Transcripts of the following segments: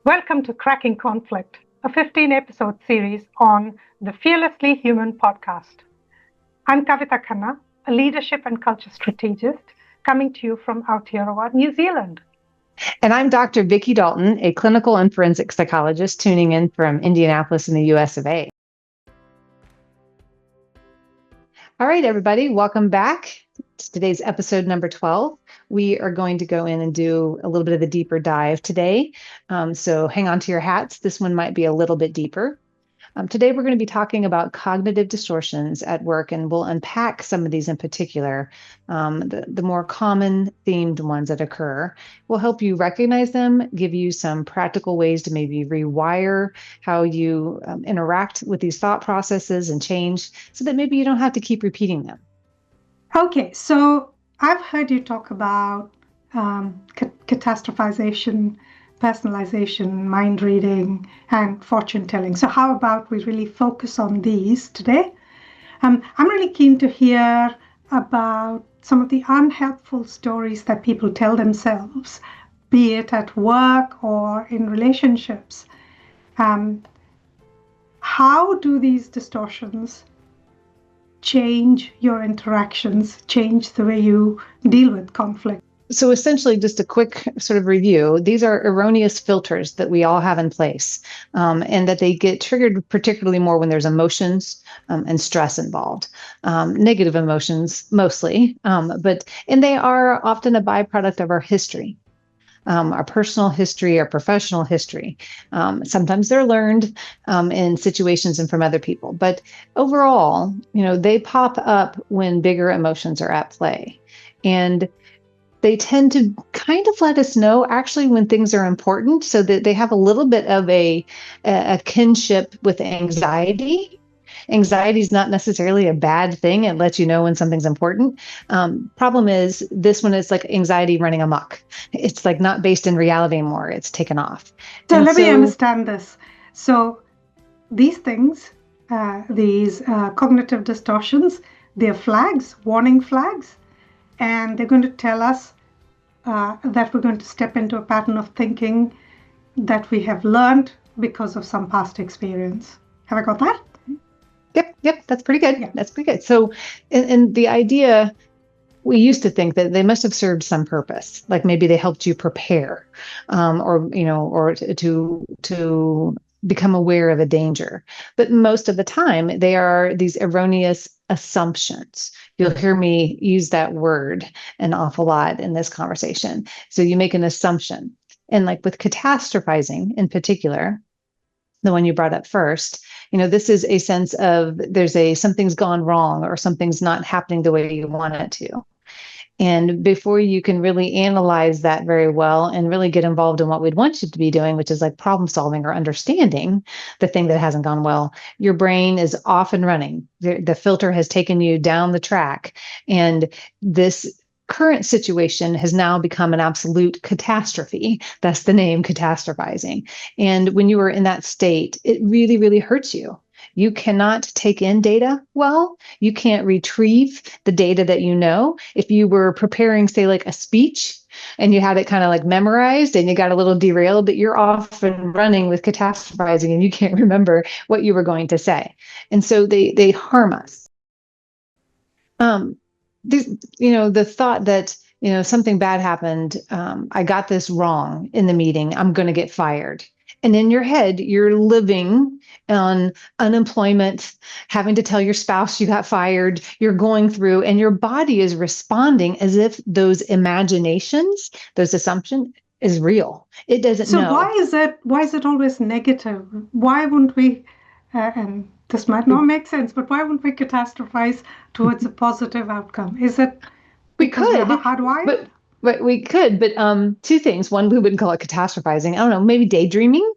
Welcome to Cracking Conflict, a 15-episode series on the Fearlessly Human podcast. I'm Kavita Khanna, a leadership and culture strategist, coming to you from Aotearoa, New Zealand. And I'm Dr. Vicki Dalton, a clinical and forensic psychologist tuning in from Indianapolis in the US of A. All right, everybody, welcome back. It's today's episode number 12. We are going to go in and do a little bit of a deeper dive today. So hang on to your hats. This one might be a little bit deeper. Today, we're going to be talking about cognitive distortions at work, and we'll unpack some of these in particular, the more common themed ones that occur. We'll help you recognize them, give you some practical ways to maybe rewire how you interact with these thought processes and change so that maybe you don't have to keep repeating them. Okay, so I've heard you talk about catastrophization, personalization, mind reading, and fortune telling. So how about we really focus on these today? I'm really keen to hear about some of the unhelpful stories that people tell themselves, be it at work or in relationships. How do these distortions change your interactions, change the way you deal with conflict? So essentially, just a quick sort of review, these are erroneous filters that we all have in place, and that they get triggered particularly more when there's emotions and stress involved, negative emotions mostly, and they are often a byproduct of our history. Our personal history, our professional history. Sometimes they're learned in situations and from other people. But overall, they pop up when bigger emotions are at play. And they tend to kind of let us know actually when things are important, so that they have a little bit of a kinship with anxiety. Anxiety is not necessarily a bad thing. It lets you know when something's important. Problem is this one is like anxiety running amok. It's like not based in reality anymore. It's taken off. So let me understand this. So these things, these cognitive distortions, they're flags, warning flags, and they're going to tell us that we're going to step into a pattern of thinking that we have learned because of some past experience. Have I got that? Yep, that's pretty good. Yeah. That's pretty good. So, and the idea, we used to think that they must have served some purpose, like maybe they helped you prepare, or to become aware of a danger. But most of the time, they are these erroneous assumptions. You'll hear me use that word an awful lot in this conversation. So you make an assumption. And like with catastrophizing in particular, the one you brought up first, this is a sense of something's gone wrong or something's not happening the way you want it to. And before you can really analyze that very well and really get involved in what we'd want you to be doing, which is like problem solving or understanding the thing that hasn't gone well, your brain is off and running. The filter has taken you down the track. And this current situation has now become an absolute catastrophe. That's the name, catastrophizing. And when you are in that state, it really, really hurts you. You cannot take in data well. You can't retrieve the data that you know. If you were preparing, say, like a speech, and you had it kind of like memorized and you got a little derailed, but you're off and running with catastrophizing and you can't remember what you were going to say. And so they harm us. The thought that, something bad happened, I got this wrong in the meeting, I'm going to get fired. And in your head, you're living on unemployment, having to tell your spouse you got fired, you're going through, and your body is responding as if those imaginations, those assumptions is real. It doesn't know. So why is it always negative? Why wouldn't we, and this might not make sense, but why wouldn't we catastrophize towards a positive outcome? Is it because we're hardwired? But we could, but two things. One, we wouldn't call it catastrophizing. I don't know, maybe daydreaming.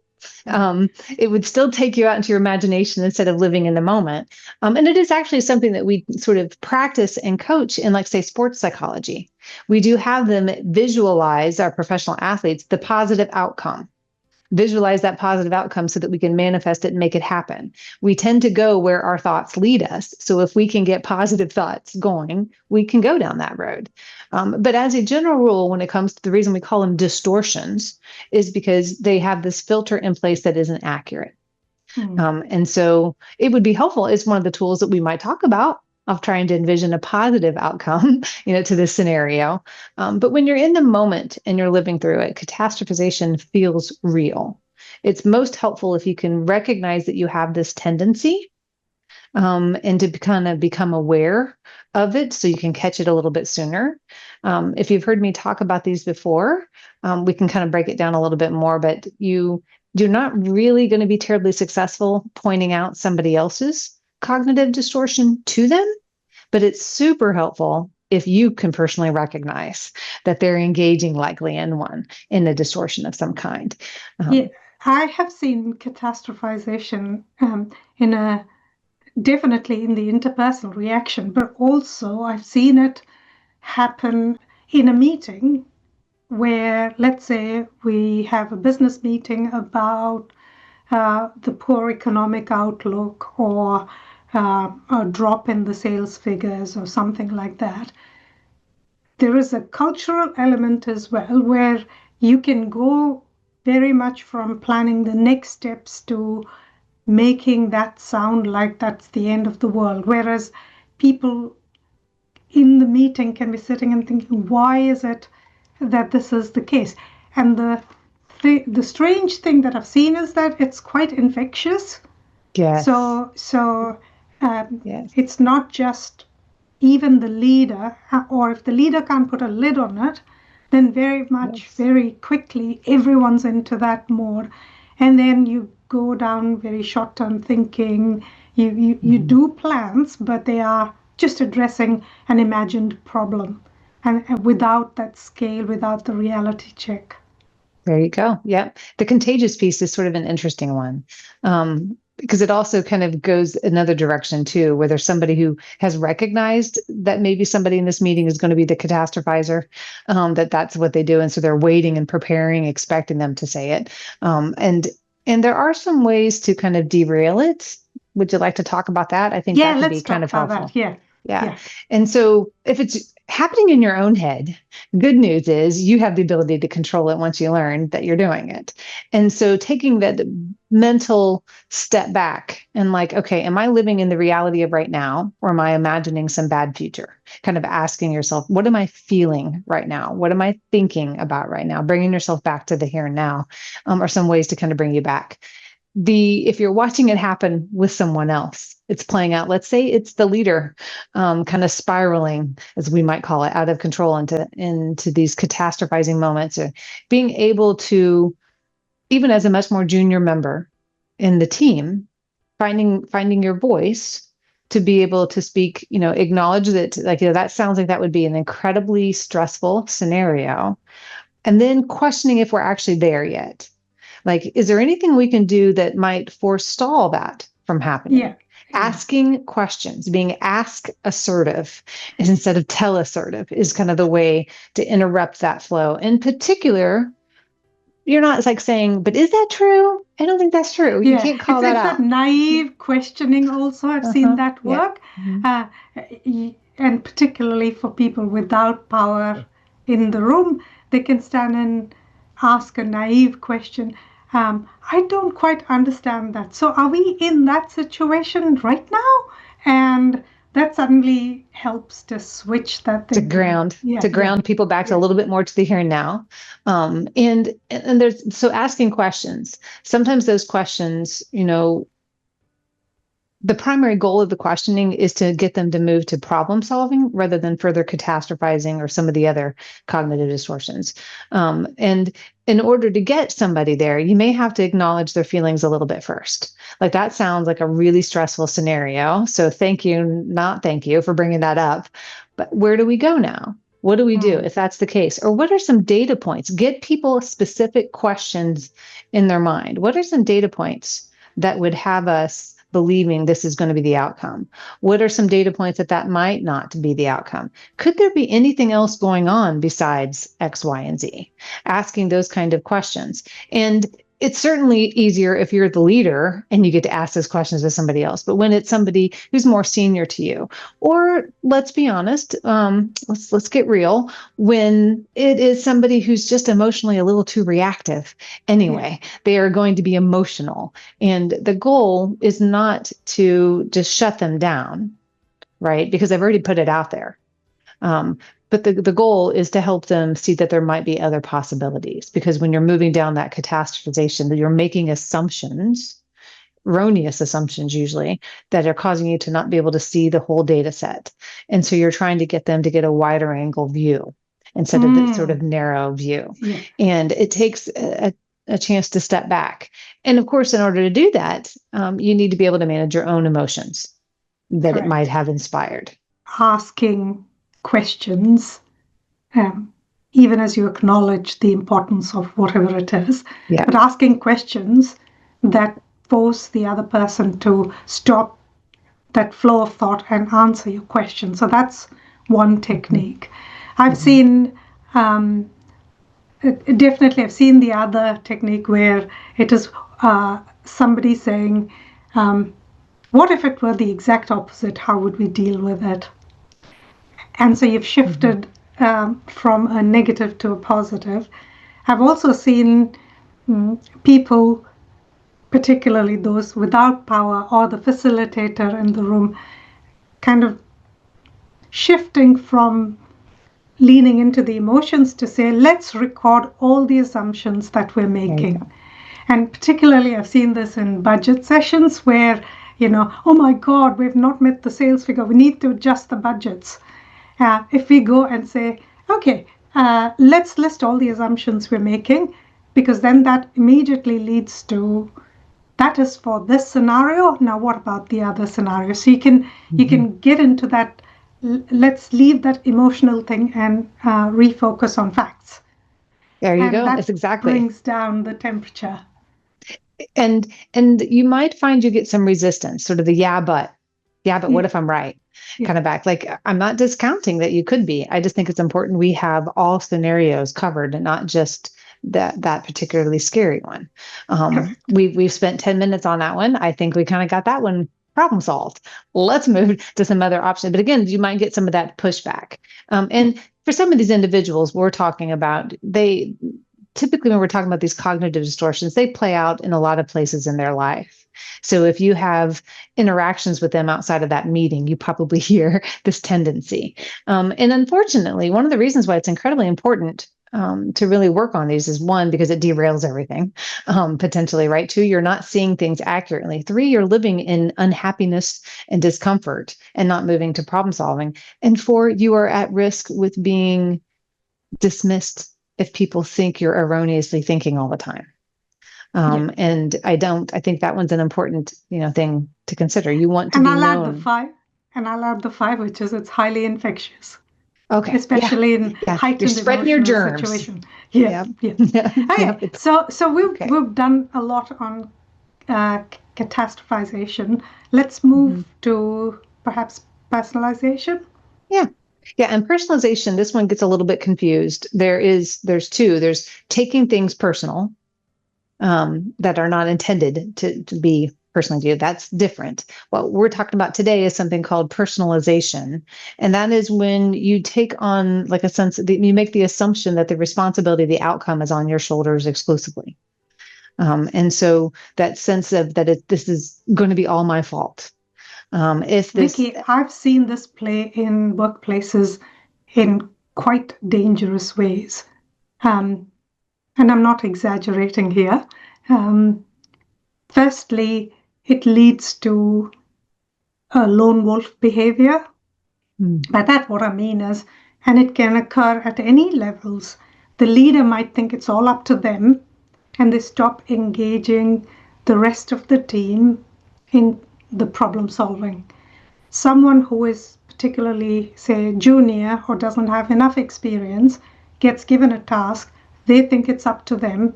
It would still take you out into your imagination instead of living in the moment. And it is actually something that we sort of practice and coach in, like, say, sports psychology. We do have them visualize, our professional athletes, the positive outcome visualize that positive outcome so that we can manifest it and make it happen. We tend to go where our thoughts lead us. So if we can get positive thoughts going, we can go down that road. But as a general rule, when it comes to the reason we call them distortions is because they have this filter in place that isn't accurate. And so it would be helpful. It's one of the tools that we might talk about of trying to envision a positive outcome, to this scenario. But when you're in the moment and you're living through it, catastrophization feels real. It's most helpful if you can recognize that you have this tendency, and to kind of become aware of it so you can catch it a little bit sooner. If you've heard me talk about these before, we can kind of break it down a little bit more, but you're not really going to be terribly successful pointing out somebody else's cognitive distortion to them, but it's super helpful if you can personally recognize that they're engaging likely in a distortion of some kind. Yeah, I have seen catastrophization definitely in the interpersonal reaction, but also I've seen it happen in a meeting where, let's say, we have a business meeting about the poor economic outlook or a drop in the sales figures or something like that. There is a cultural element as well where you can go very much from planning the next steps to making that sound like that's the end of the world. Whereas people in the meeting can be sitting and thinking, why is it that this is the case? And the strange thing that I've seen is that it's quite infectious. Yes. So it's not just even the leader, or if the leader can't put a lid on it, then very quickly, everyone's into that mode. And then you go down very short-term thinking. You do plans, but they are just addressing an imagined problem, and without that scale, without the reality check. There you go. Yeah. The contagious piece is sort of an interesting one. Because it also kind of goes another direction too, where there's somebody who has recognized that maybe somebody in this meeting is going to be the catastrophizer, that's what they do. And so they're waiting and preparing, expecting them to say it. And there are some ways to kind of derail it. Would you like to talk about that? I think that could be kind of helpful. Yeah. And so if it's happening in your own head, good news is you have the ability to control it once you learn that you're doing it. And so taking that mental step back and like, okay, am I living in the reality of right now, or am I imagining some bad future? Kind of asking yourself, what am I feeling right now? What am I thinking about right now? Bringing yourself back to the here and now, are some ways to kind of bring you back. If you're watching it happen with someone else, it's playing out. Let's say it's the leader, kind of spiraling, as we might call it, out of control into these catastrophizing moments, or being able to, even as a much more junior member in the team, finding your voice to be able to speak, acknowledge that, like, that sounds like that would be an incredibly stressful scenario, and then questioning if we're actually there yet. Like, is there anything we can do that might forestall that from happening? Yeah. Asking questions, being ask assertive instead of tell assertive is kind of the way to interrupt that flow. In particular, you're not like saying, but is that true? I don't think that's true. You can't call that out. It's that naive questioning also. I've seen that work. And particularly for people without power in the room, they can stand and ask a naive question. I don't quite understand that. So are we in that situation right now? And that suddenly helps to switch that thing. To ground people back to a little bit more to the here and now. And there's, so asking questions, sometimes those questions, the primary goal of the questioning is to get them to move to problem solving rather than further catastrophizing or some of the other cognitive distortions. And in order to get somebody there, you may have to acknowledge their feelings a little bit first. Like, that sounds like a really stressful scenario. So thank you, not thank you for bringing that up. But where do we go now? What do we do if that's the case? Or what are some data points? Get people specific questions in their mind. What are some data points that would have us believing this is going to be the outcome? What are some data points that might not be the outcome? Could there be anything else going on besides X, Y, and Z? Asking those kind of questions. And it's certainly easier if you're the leader and you get to ask those questions to somebody else. But when it's somebody who's more senior to you, or let's be honest, let's get real. When it is somebody who's just emotionally a little too reactive, anyway, they are going to be emotional, and the goal is not to just shut them down, right? Because I've already put it out there. But the goal is to help them see that there might be other possibilities, because when you're moving down that catastrophization, you're making assumptions, erroneous assumptions usually, that are causing you to not be able to see the whole data set. And so you're trying to get them to get a wider angle view instead of this sort of narrow view. Yeah. And it takes a chance to step back. And of course, in order to do that, you need to be able to manage your own emotions that it might have inspired. Asking questions, even as you acknowledge the importance of whatever it is, but asking questions that force the other person to stop that flow of thought and answer your question. So that's one technique. I've seen, definitely I've seen the other technique where it is somebody saying, what if it were the exact opposite? How would we deal with it? And so you've shifted from a negative to a positive. I've also seen people, particularly those without power or the facilitator in the room, kind of shifting from leaning into the emotions to say, let's record all the assumptions that we're making. And particularly I've seen this in budget sessions where, oh my God, we've not met the sales figure. We need to adjust the budgets. If we go and say, okay, let's list all the assumptions we're making, because then that immediately leads to, that is for this scenario. Now, what about the other scenario? So you can get into that. Let's leave that emotional thing and refocus on facts. There you go. That's exactly brings down the temperature. And you might find you get some resistance, sort of the but what if I'm right? Kind of back. Like, I'm not discounting that you could be. I just think it's important we have all scenarios covered and not just that particularly scary one. We've spent 10 minutes on that one. I think we kind of got that one problem solved. Let's move to some other options. But again, you might get some of that pushback. And for some of these individuals we're talking about, they typically, when we're talking about these cognitive distortions, they play out in a lot of places in their life. So if you have interactions with them outside of that meeting, you probably hear this tendency. And unfortunately, one of the reasons why it's incredibly important to really work on these is, one, because it derails everything, potentially, right? Two, you're not seeing things accurately. Three, you're living in unhappiness and discomfort and not moving to problem solving. And four, you are at risk with being dismissed if people think you're erroneously thinking all the time. And I think that one's an important, thing to consider. You want to be known. I'll add the five, which is it's highly infectious. Okay. Especially in heightened you're spreading your germs. Situation. Okay. So we've done a lot on catastrophization. Let's move to perhaps personalization. Yeah, and personalization, this one gets a little bit confused. There's two. There's taking things personal that are not intended to be personally to you. That's different. What we're talking about today is something called personalization. And that is when you take on like a sense that you make the assumption that the responsibility, the outcome is on your shoulders exclusively. And so that sense of that this is going to be all my fault. Vicky, I've seen this play in workplaces in quite dangerous ways. And I'm not exaggerating here. Firstly, it leads to a lone wolf behavior. By that, what I mean is, and it can occur at any levels, the leader might think it's all up to them, and they stop engaging the rest of the team in the problem solving. Someone who is particularly, say, junior or doesn't have enough experience gets given a task, they think it's up to them,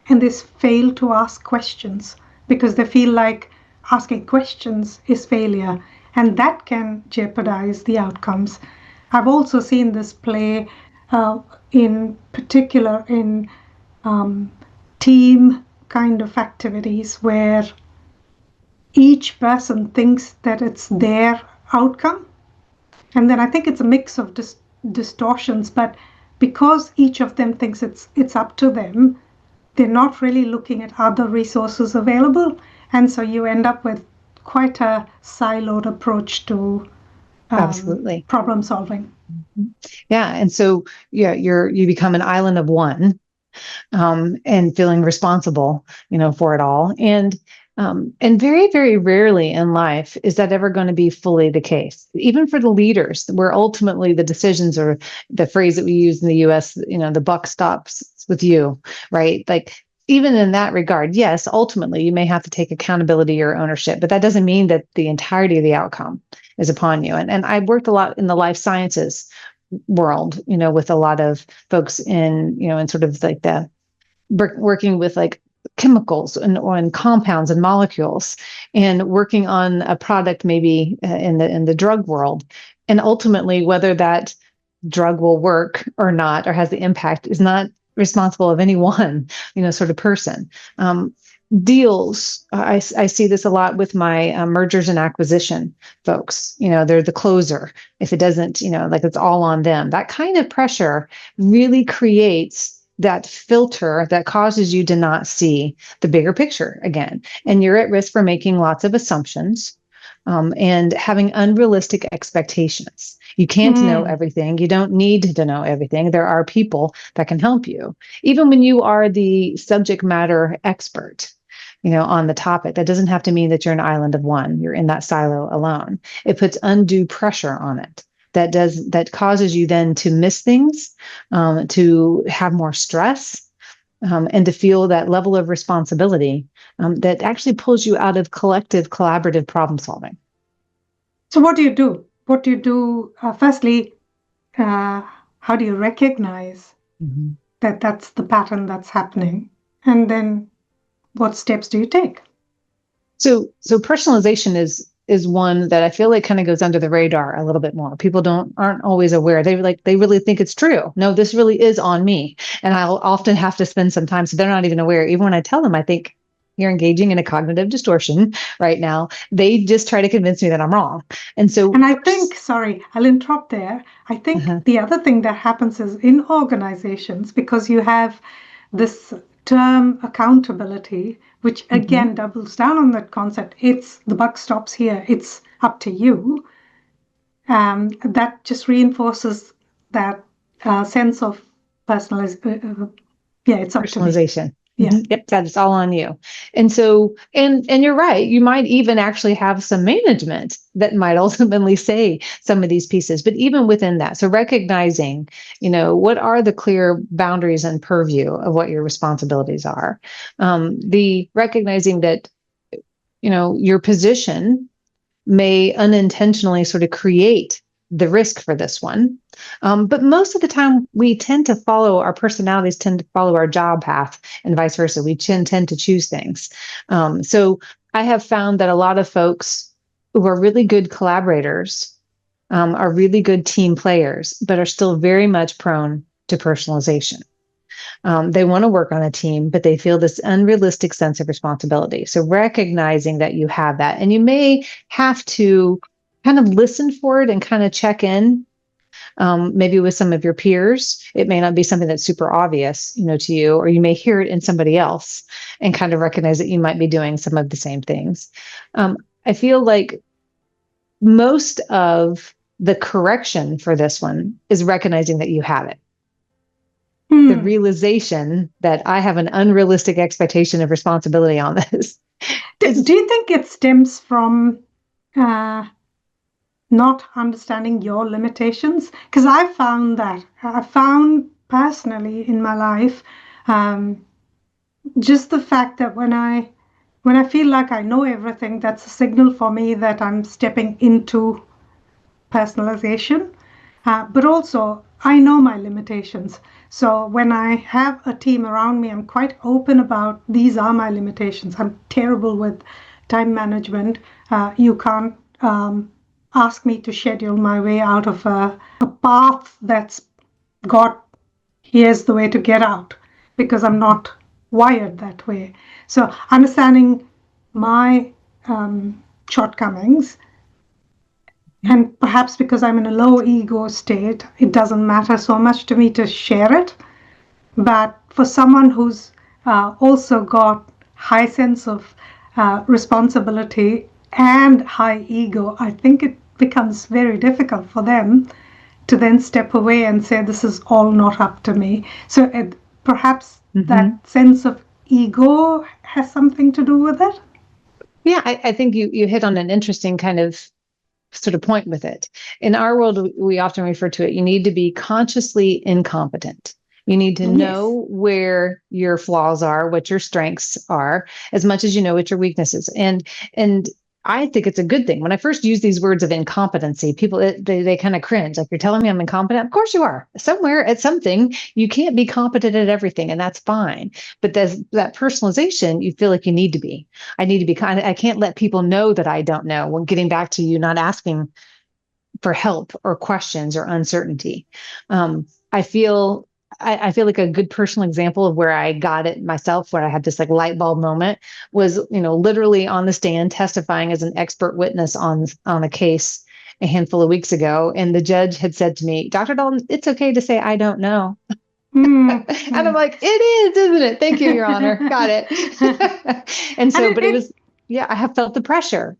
and they fail to ask questions because they feel like asking questions is failure, and that can jeopardize the outcomes. I've also seen this play in particular in team kind of activities where each person thinks that it's their outcome. And then I think it's a mix of distortions, but because each of them thinks it's up to them, they're not really looking at other resources available. And so you end up with quite a siloed approach to Absolutely. problem solving. Yeah. And so, yeah, you become an island of one, and feeling responsible, for it all. And very, very rarely in life is that ever going to be fully the case. Even for the leaders, where ultimately the decisions are the phrase that we use in the US, the buck stops with you, right? Like, even in that regard, yes, ultimately you may have to take accountability or ownership, but that doesn't mean that the entirety of the outcome is upon you. And I've worked a lot in the life sciences world, with a lot of folks in sort of like the working with like chemicals and compounds and molecules, and working on a product maybe in the drug world, and ultimately whether that drug will work or not, or has the impact, is not responsible of any one sort of person. Deals, I see this a lot with my mergers and acquisition folks. They're the closer. If it doesn't, like, it's all on them. That kind of pressure really creates that filter that causes you to not see the bigger picture again. And you're at risk for making lots of assumptions, and having unrealistic expectations. You can't know everything. You don't need to know everything. There are people that can help you. Even when you are the subject matter expert, on the topic, that doesn't have to mean that you're an island of one. You're in that silo alone. It puts undue pressure on it. That causes you then to miss things, to have more stress, and to feel that level of responsibility, that actually pulls you out of collective, collaborative problem solving. So what do you do? What do you do? Firstly, how do you recognize that that's the pattern that's happening? And then what steps do you take? So personalization is one that I feel like kind of goes under the radar a little bit more. People aren't always aware. They really think it's true. No, this really is on me. And I'll often have to spend some time, so they're not even aware. Even when I tell them, I think you're engaging in a cognitive distortion right now, they just try to convince me that I'm wrong. And I think, sorry, I'll interrupt there. I think the other thing that happens is in organizations, because you have this term accountability, which again doubles down on that concept. It's the buck stops here. It's up to you. That just reinforces that sense of personalization. It's up personalization. To me. Yeah. Yep, that's all on you. And so, and you're right, you might even actually have some management that might ultimately say some of these pieces, but even within that, so recognizing, what are the clear boundaries and purview of what your responsibilities are. The recognizing that, your position may unintentionally sort of create the risk for this one. But most of the time, we tend to follow, our personalities tend to follow our job path, and vice versa. We tend to choose things. So I have found that a lot of folks who are really good collaborators, are really good team players, but are still very much prone to personalization. They want to work on a team, but they feel this unrealistic sense of responsibility. So recognizing that you have that, and you may have to kind of listen for it and kind of check in, maybe with some of your peers. It may not be something that's super obvious, to you, or you may hear it in somebody else and kind of recognize that you might be doing some of the same things. I feel like most of the correction for this one is recognizing that you have it. The realization that I have an unrealistic expectation of responsibility on this. Do you think it stems from not understanding your limitations? Because I found personally in my life, just the fact that when I feel like I know everything, that's a signal for me that I'm stepping into personalization. But also, I know my limitations. So when I have a team around me, I'm quite open about these are my limitations. I'm terrible with time management. You can't ask me to schedule my way out of a path that's got here's the way to get out, because I'm not wired that way. So understanding my shortcomings, and perhaps because I'm in a low ego state, it doesn't matter so much to me to share it. But for someone who's also got high sense of responsibility and high ego, I think it becomes very difficult for them to then step away and say, this is all not up to me. So perhaps that sense of ego has something to do with it. Yeah, I think you hit on an interesting kind of sort of point with it. In our world, we often refer to it, you need to be consciously incompetent. You need to know where your flaws are, what your strengths are, as much as you know what your weaknesses. And I think it's a good thing. When I first use these words of incompetency, people they kind of cringe. Like, you're telling me I'm incompetent? Of course you are. Somewhere at something, you can't be competent at everything, and that's fine. But that personalization, you feel like you need to be. I need to be kind of. I can't let people know that I don't know. When getting back to you not asking for help or questions or uncertainty, I feel like a good personal example of where I got it myself, where I had this like light bulb moment, was, literally on the stand testifying as an expert witness on a case a handful of weeks ago. And the judge had said to me, Dr. Dalton, it's okay to say, I don't know. And I'm like, it is, isn't it? Thank you, Your Honor. Got it. And so, but it was, I have felt the pressure,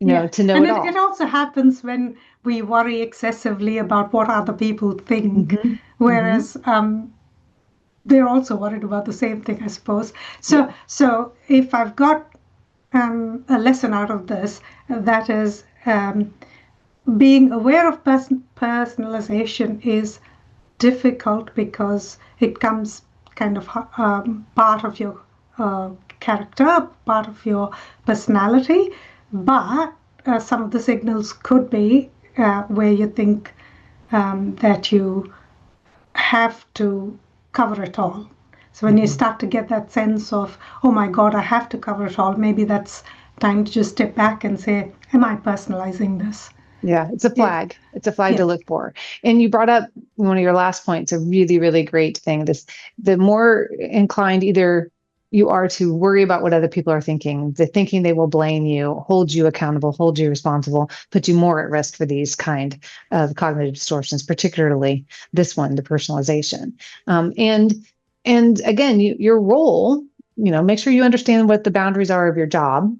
to know it all. It also happens when we worry excessively about what other people think, whereas they're also worried about the same thing, I suppose. So if I've got a lesson out of this, that is being aware of personalization is difficult because it comes kind of part of your character, part of your personality. But some of the signals could be where you think that you have to cover it all. So when you start to get that sense of, oh my God, I have to cover it all, maybe that's time to just step back and say, am I personalizing this? Yeah, it's a flag. It's a flag to look for. And you brought up one of your last points, a really, really great thing. The more inclined either you are to worry about what other people are thinking, the thinking they will blame you, hold you accountable, hold you responsible, put you more at risk for these kind of cognitive distortions, particularly this one, the personalization. And again, your role, make sure you understand what the boundaries are of your job,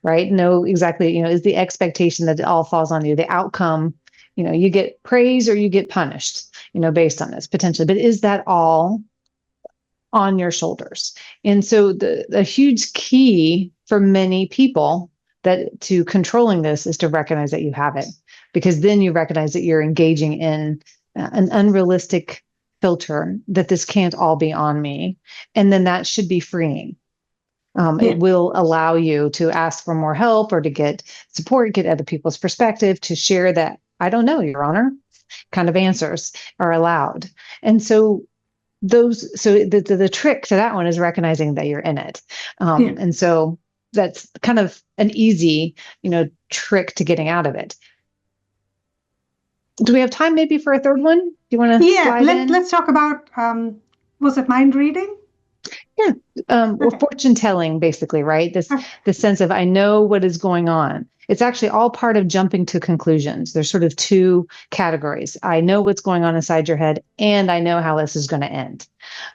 right? Know exactly, is the expectation that it all falls on you, the outcome, you get praise or you get punished, based on this potentially, but is that all on your shoulders? And so the huge key for many people to controlling this is to recognize that you have it, because then you recognize that you're engaging in an unrealistic filter, that this can't all be on me. And then that should be freeing. It will allow you to ask for more help or to get support, get other people's perspective, to share that, I don't know, Your Honor, kind of answers are allowed. And so the trick to that one is recognizing that you're in it. And so that's kind of an easy, trick to getting out of it. Do we have time maybe for a third one? Do you want to slide in? Let's talk about, was it mind reading? Yeah. Or fortune telling, basically, right? This sense of, I know what is going on. It's actually all part of jumping to conclusions. There's sort of two categories. I know what's going on inside your head, and I know how this is going to end.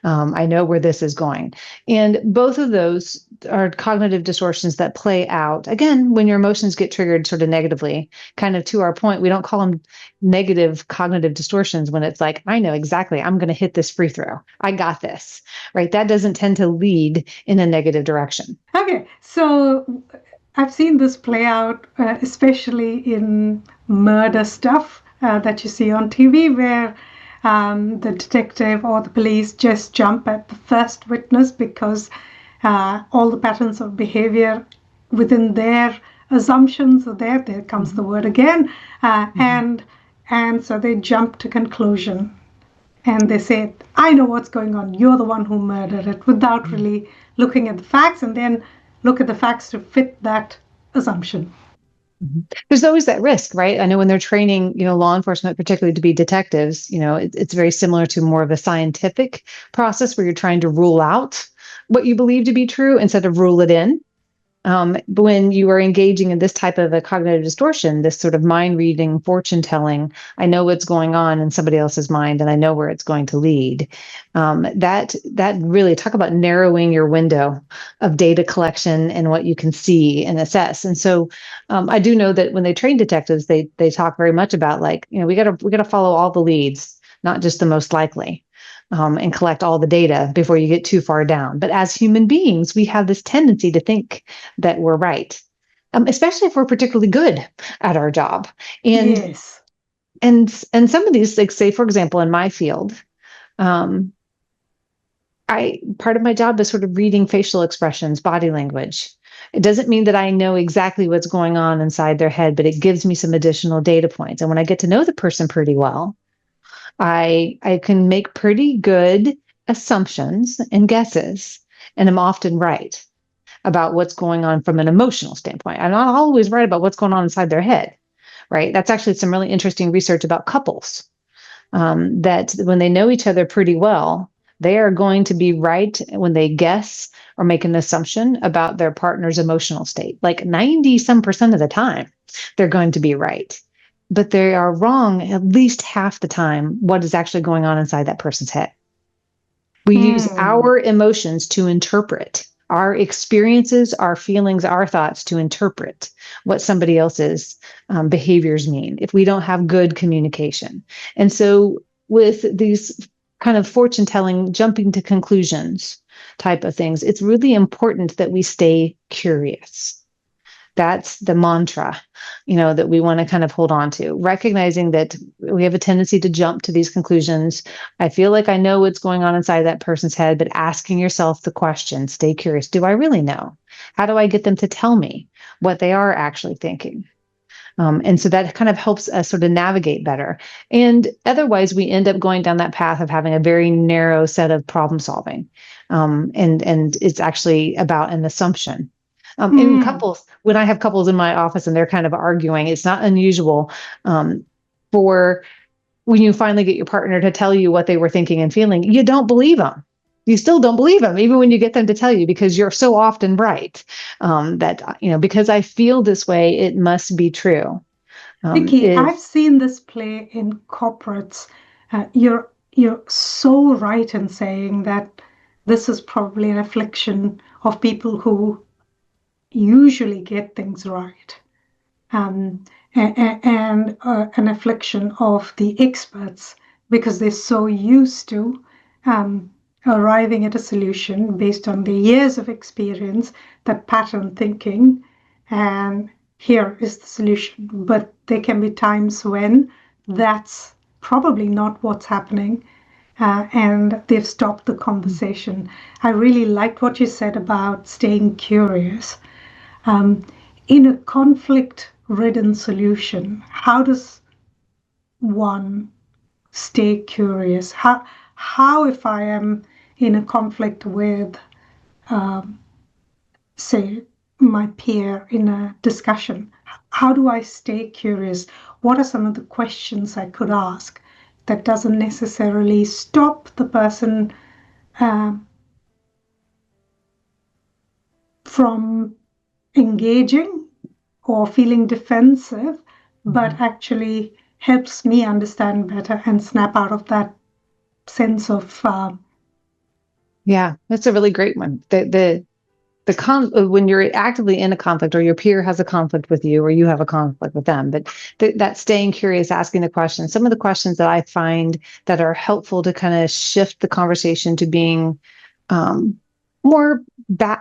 I know where this is going. And both of those are cognitive distortions that play out, again, when your emotions get triggered sort of negatively. Kind of to our point, we don't call them negative cognitive distortions when it's like, I know exactly, I'm going to hit this free throw. I got this, right? That doesn't tend to lead in a negative direction. Okay, so I've seen this play out, especially in murder stuff that you see on TV, where the detective or the police just jump at the first witness because all the patterns of behavior within their assumptions are there. There comes the word again. And so they jump to conclusion. And they say, I know what's going on. You're the one who murdered it, without really looking at the facts, and then look at the facts to fit that assumption. There's always that risk, right? I know when they're training, law enforcement, particularly to be detectives, it's very similar to more of a scientific process where you're trying to rule out what you believe to be true instead of rule it in. But when you are engaging in this type of a cognitive distortion, this sort of mind reading, fortune telling, I know what's going on in somebody else's mind and I know where it's going to lead. That really, talk about narrowing your window of data collection and what you can see and assess. And so I do know that when they train detectives, they talk very much about, like, we gotta follow all the leads, not just the most likely. And collect all the data before you get too far down. But as human beings, we have this tendency to think that we're right, especially if we're particularly good at our job. And Yes. and some of these, like, say, for example, in my field, part of my job is sort of reading facial expressions, body language. It doesn't mean that I know exactly what's going on inside their head, but it gives me some additional data points. And when I get to know the person pretty well, I can make pretty good assumptions and guesses, and I'm often right about what's going on from an emotional standpoint. I'm not always right about what's going on inside their head, right? That's actually some really interesting research about couples, that when they know each other pretty well, they are going to be right when they guess or make an assumption about their partner's emotional state. Like 90 some percent of the time, they're going to be right. But they are wrong at least half the time what is actually going on inside that person's head. We use our emotions to interpret our experiences, our feelings, our thoughts to interpret what somebody else's behaviors mean if we don't have good communication. And so with these kind of fortune telling, jumping to conclusions type of things, it's really important that we stay curious. That's the mantra, that we want to kind of hold on to, recognizing that we have a tendency to jump to these conclusions. I feel like I know what's going on inside that person's head, but asking yourself the question, stay curious. Do I really know? How do I get them to tell me what they are actually thinking? And so that kind of helps us sort of navigate better. And otherwise, we end up going down that path of having a very narrow set of problem solving. And it's actually about an assumption. In couples, when I have couples in my office and they're kind of arguing, it's not unusual for when you finally get your partner to tell you what they were thinking and feeling, you don't believe them. You still don't believe them, even when you get them to tell you, because you're so often right. That, because I feel this way, it must be true. Vicky, I've seen this play in corporates. You're so right in saying that this is probably an affliction of people who usually get things right, and an affliction of the experts because they're so used to arriving at a solution based on their years of experience, that pattern thinking, and here is the solution. But there can be times when that's probably not what's happening, and they've stopped the conversation. I really liked what you said about staying curious. In a conflict-ridden solution, how does one stay curious? How if I am in a conflict with, say, my peer in a discussion, how do I stay curious? What are some of the questions I could ask that doesn't necessarily stop the person from engaging or feeling defensive, but actually helps me understand better and snap out of that sense of Yeah, that's a really great one. When you're actively in a conflict, or your peer has a conflict with you, or you have a conflict with them, but that staying curious, asking the questions. Some of the questions that I find that are helpful to kind of shift the conversation to being more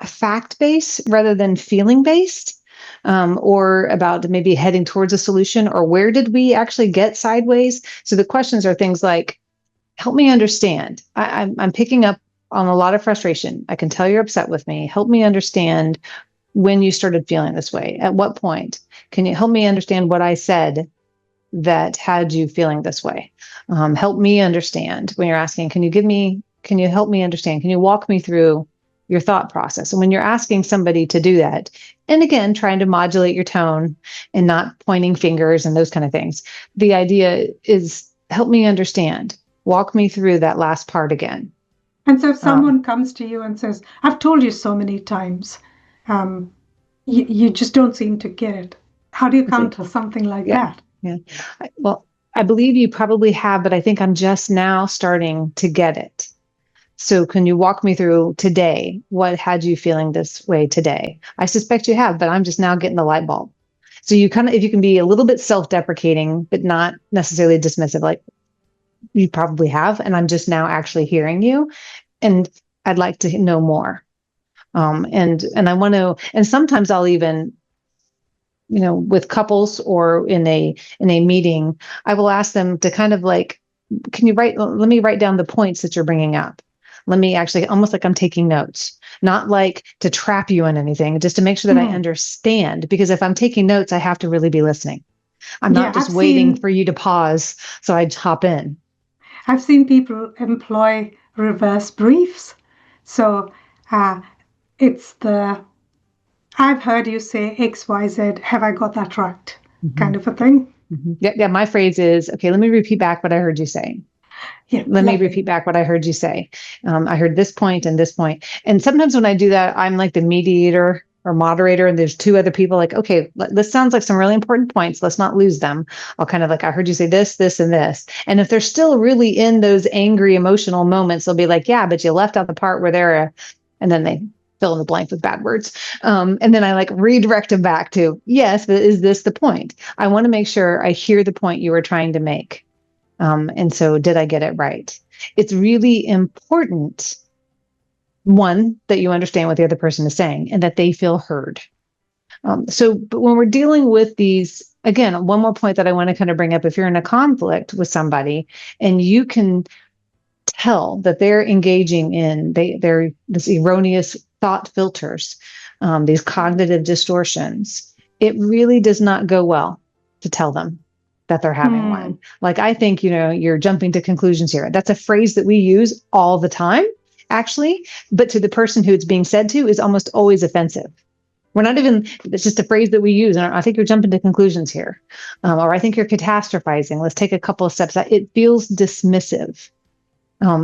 fact-based rather than feeling-based, or about maybe heading towards a solution, or where did we actually get sideways? So the questions are things like, help me understand. I'm picking up on a lot of frustration. I can tell you're upset with me. Help me understand when you started feeling this way. At what point? Can you help me understand what I said that had you feeling this way? Help me understand when you're asking, can you help me understand? Can you walk me through your thought process? And when you're asking somebody to do that, and again, trying to modulate your tone and not pointing fingers and those kind of things, the idea is help me understand. Walk me through that last part again. And so if someone comes to you and says, I've told you so many times, you just don't seem to get it. How do you counter something like that? Yeah. Well, I believe you probably have, but I think I'm just now starting to get it. So can you walk me through today? What had you feeling this way today? I suspect you have, but I'm just now getting the light bulb. So you kind of, if you can be a little bit self-deprecating, but not necessarily dismissive, like you probably have, and I'm just now actually hearing you, and I'd like to know more. And I want to, and sometimes I'll even, with couples or in a meeting, I will ask them to kind of like, let me write down the points that you're bringing up. Let me actually, almost like I'm taking notes, not like to trap you in anything, just to make sure that I understand. Because if I'm taking notes, I have to really be listening. I'm not just waiting for you to pause so I'd hop in. I've seen people employ reverse briefs. So it's I've heard you say X, Y, Z. Have I got that right? Kind of a thing. Yeah. My phrase is, okay, let me repeat back what I heard you say. Yeah, let me repeat back what I heard you say. I heard this point and this point. And sometimes when I do that, I'm like the mediator or moderator, and there's two other people like, okay, this sounds like some really important points. Let's not lose them. I'll kind of like, I heard you say this, this, and this. And if they're still really in those angry, emotional moments, they'll be like, yeah, but you left out the part where they're, and then they fill in the blank with bad words. And then I like redirect them back to, yes, but is this the point? I want to make sure I hear the point you were trying to make. And so did I get it right? It's really important, one, that you understand what the other person is saying and that they feel heard. But when we're dealing with these, again, one more point that I want to kind of bring up, if you're in a conflict with somebody and you can tell that they're engaging in they're this erroneous thought filters, these cognitive distortions, it really does not go well to tell them that they're having one. Like, I think, you're jumping to conclusions here. That's a phrase that we use all the time, actually, but to the person who it's being said to is almost always offensive. We're not even, it's just a phrase that we use. And I think you're jumping to conclusions here. Or I think you're catastrophizing. Let's take a couple of steps. It feels dismissive.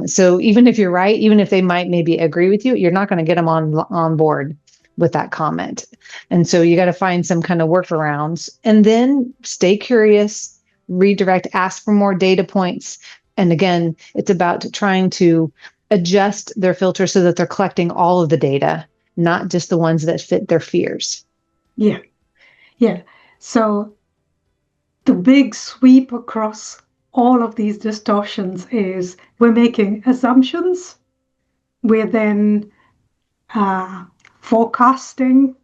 So even if you're right, even if they might maybe agree with you, you're not going to get them on board with that comment. And so you got to find some kind of workarounds, and then stay curious, redirect, ask for more data points. And again, it's about trying to adjust their filter so that they're collecting all of the data, not just the ones that fit their fears. Yeah. Yeah. So the big sweep across all of these distortions is we're making assumptions. We're then forecasting,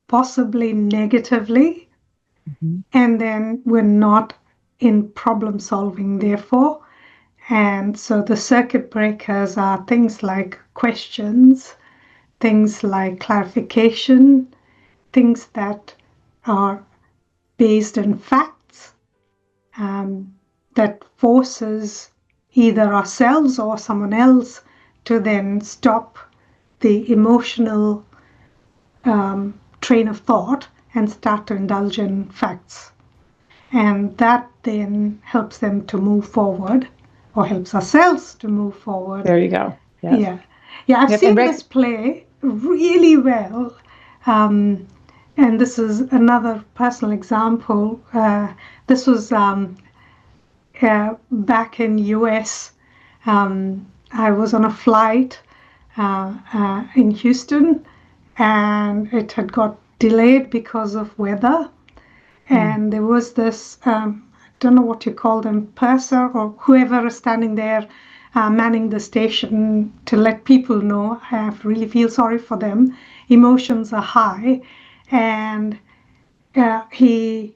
possibly negatively, and then we're not in problem solving, therefore. And so the circuit breakers are things like questions, things like clarification, things that are based in facts, that forces either ourselves or someone else to then stop the emotional train of thought and start to indulge in facts. And that then helps them to move forward, or helps ourselves to move forward. There you go. Yeah. I've seen this play really well. And this is another personal example. This was back in US. I was on a flight in Houston, and it had got delayed because of weather. And there was this, I don't know what you call them, purser or whoever is standing there manning the station to let people know. I really feel sorry for them. Emotions are high. And he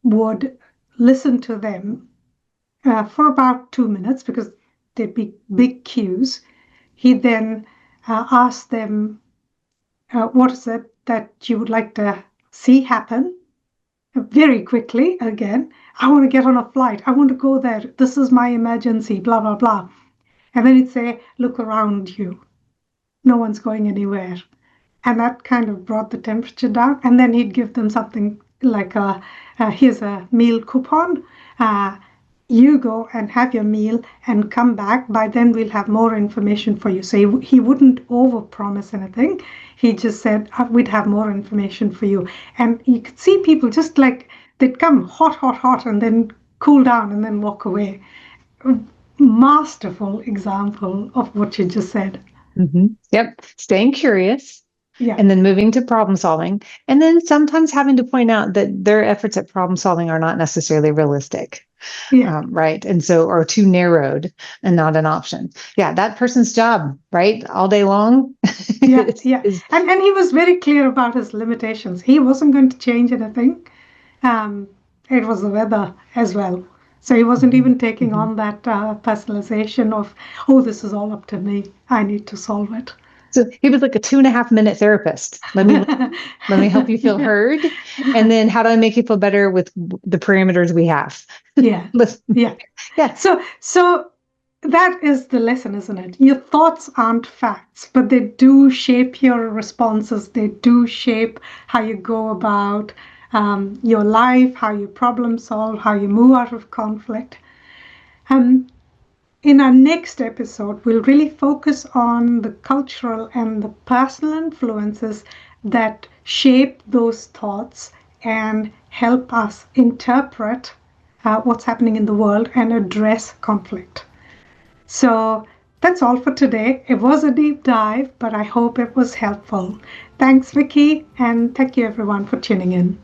would listen to them for about 2 minutes because there'd be big queues. He'd then ask them, what is it that you would like to see happen? Very quickly, again, I want to get on a flight. I want to go there. This is my emergency, blah, blah, blah. And then he'd say, look around you. No one's going anywhere. And that kind of brought the temperature down. And then he'd give them something like, here's a meal coupon. you go and have your meal and come back. By then, we'll have more information for you. So he wouldn't overpromise anything. He just said, we'd have more information for you. And you could see people just like they'd come hot, hot, hot, and then cool down and then walk away. Masterful example of what you just said. Yep. Staying curious. Yeah. And then moving to problem solving. And then sometimes having to point out that their efforts at problem solving are not necessarily realistic. Yeah. Right. And so, or too narrowed and not an option. Yeah. That person's job, right? All day long. Yeah. Yeah. And he was very clear about his limitations. He wasn't going to change anything. It was the weather as well. So he wasn't even taking on that personalization of, oh, this is all up to me. I need to solve it. So he was like a 2.5-minute therapist. Let me help you feel heard. And then how do I make you feel better with the parameters we have? Yeah. Yeah. So that is the lesson, isn't it? Your thoughts aren't facts, but they do shape your responses. They do shape how you go about your life, how you problem solve, how you move out of conflict. In our next episode, we'll really focus on the cultural and the personal influences that shape those thoughts and help us interpret what's happening in the world and address conflict. So that's all for today. It was a deep dive, but I hope it was helpful. Thanks, Vicky, and thank you everyone for tuning in.